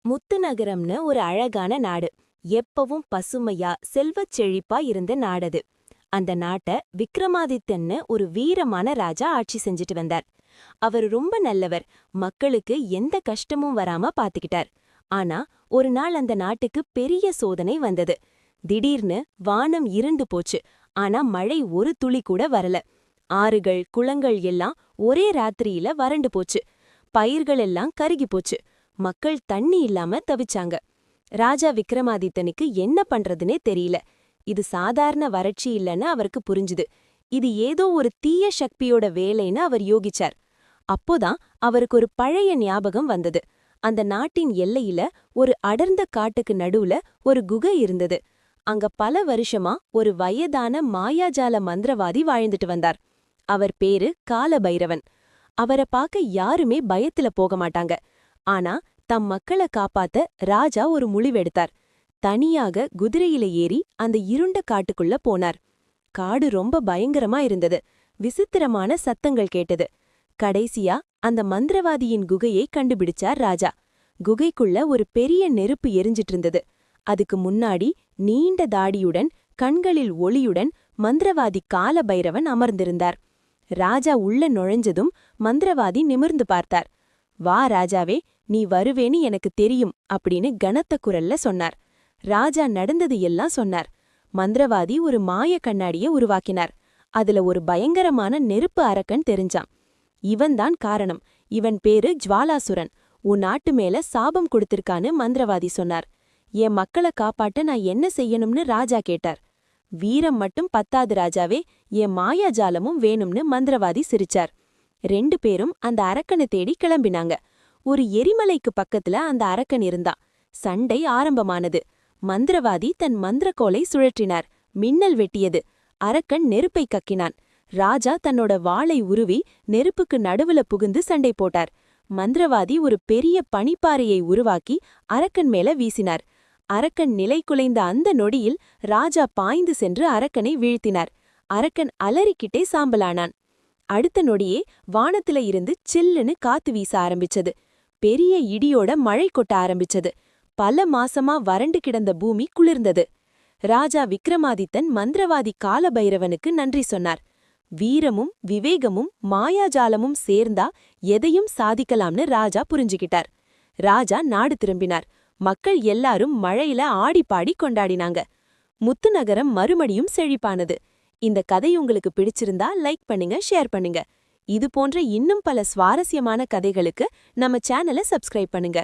முத்துநகரம்னு ஒரு அழகான நாடு. எப்பவும் பசுமையா செல்வச் செழிப்பா இருந்த நாடது. அந்த நாட்ட விக்ரமாதித்தன்னு ஒரு வீரமான ராஜா ஆட்சி செஞ்சுட்டு வந்தார். அவர் ரொம்ப நல்லவர், மக்களுக்கு எந்த கஷ்டமும் வராம பாத்துக்கிட்டார். ஆனா ஒரு நாள் அந்த நாட்டுக்கு பெரிய சோதனை வந்தது. திடீர்னு வானம் இருண்டு போச்சு. ஆனா மழை ஒரு துளி கூட வரல. ஆறுகள் குளங்கள் எல்லாம் ஒரே ராத்திரியில வறண்டு போச்சு. பயிர்கள் எல்லாம் கருகி போச்சு. மக்கள் தண்ணி இல்லாம தவிச்சாங்க. ராஜா விக்ரமாதித்தனுக்கு என்ன பண்றதுனே தெரியல. இது சாதாரண வறட்சி இல்லைன்னு அவருக்கு புரிஞ்சுது. இது ஏதோ ஒரு தீய சக்தியோட வேலைன்னு அவர் யோகிச்சார். அப்போதான் அவருக்கு ஒரு பழைய ஞாபகம் வந்தது. அந்த நாட்டின் எல்லையில ஒரு அடர்ந்த காட்டுக்கு நடுவுல ஒரு குகை இருந்தது. அங்க பல வருஷமா ஒரு வயதான மாயாஜால மந்திரவாதி வாழ்ந்துட்டு வந்தார். அவர் பேரு காலபைரவன். அவரை பார்க்க யாருமே பயத்துல போக மாட்டாங்க. ஆனா தம் மக்களை காப்பாத்த ராஜா ஒரு முடிவெடுத்தார். தனியாக குதிரையில ஏறி அந்த இருண்ட காட்டுக்குள்ள போனார். காடு ரொம்ப பயங்கரமா இருந்தது. விசித்திரமான சத்தங்கள் கேட்டது. கடைசியா அந்த மந்திரவாதியின் குகையை கண்டுபிடிச்சார் ராஜா. குகைக்குள்ள ஒரு பெரிய நெருப்பு எரிஞ்சிட்டு இருந்தது. அதுக்கு முன்னாடி நீண்ட தாடியுடன் கண்களில் ஒளியுடன் மந்திரவாதி காலபைரவன் அமர்ந்திருந்தார். ராஜா உள்ள நுழைஞ்சதும் மந்திரவாதி நிமிர்ந்து பார்த்தார். வா ராஜாவே, நீ வருவேன்னு எனக்கு தெரியும் அப்படின்னு கனத்த குரல்ல சொன்னார். ராஜா நடந்தது எல்லாம் சொன்னார். மந்திரவாதி ஒரு மாய கண்ணாடிய உருவாக்கினார். அதுல ஒரு பயங்கரமான நெருப்பு அரக்கன் தெரிஞ்சான். இவன்தான் காரணம். இவன் பேரு ஜ்வாலாசுரன். உன் நாட்டு மேல சாபம் கொடுத்திருக்கான்னு மந்திரவாதி சொன்னார். என் மக்களை காப்பாட்ட நான் என்ன செய்யணும்னு ராஜா கேட்டார். வீரம் மட்டும் பத்தாது ராஜாவே, என் மாயாஜாலமும் வேணும்னு மந்திரவாதி சிரிச்சார். 2 பேரும் அந்த அரக்கனை தேடி கிளம்பினாங்க. ஒரு எரிமலைக்கு பக்கத்துல அந்த அரக்கன் இருந்தான். சண்டை ஆரம்பமானது. மந்திரவாதி தன் மந்திரக்கோலை சுழற்றினார். மின்னல் வெட்டியது. அரக்கன் நெருப்பை கக்கினான். ராஜா தன்னோட வாளை உருவி நெருப்புக்கு நடுவுல புகுந்து சண்டை போட்டார். மந்திரவாதி ஒரு பெரிய பனிப்பாறையை உருவாக்கி அரக்கன் மேல வீசினார். அரக்கன் நிலை குலைந்த அந்த நொடியில் ராஜா பாய்ந்து சென்று அரக்கனை வீழ்த்தினார். அரக்கன் அலறிக்கிட்டே சாம்பலானான். அடுத்த நொடியே வானத்துல இருந்து சில்லுன்னு காத்து வீச ஆரம்பிச்சது. பெரிய இடியோட மழை கொட்ட ஆரம்பிச்சது. பல மாசமா வறண்டு கிடந்த பூமி குளிர்ந்தது. ராஜா விக்ரமாதித்தன் மந்திரவாதி காலபைரவனுக்கு நன்றி சொன்னார். வீரமும் விவேகமும் மாயாஜாலமும் சேர்ந்தா எதையும் சாதிக்கலாம்னு ராஜா புரிஞ்சுகிட்டார். ராஜா நாடு திரும்பினார். மக்கள் எல்லாரும் மழையில ஆடிப்பாடி கொண்டாடினாங்க. முத்துநகரம் மறுபடியும் செழிப்பானது. இந்த கதை உங்களுக்கு பிடிச்சிருந்தா லைக் பண்ணுங்க, ஷேர் பண்ணுங்க. இது போன்ற இன்னும் பல சுவாரஸ்யமான கதைகளுக்கு நம்ம சேனலை சப்ஸ்கிரைப் பண்ணுங்க.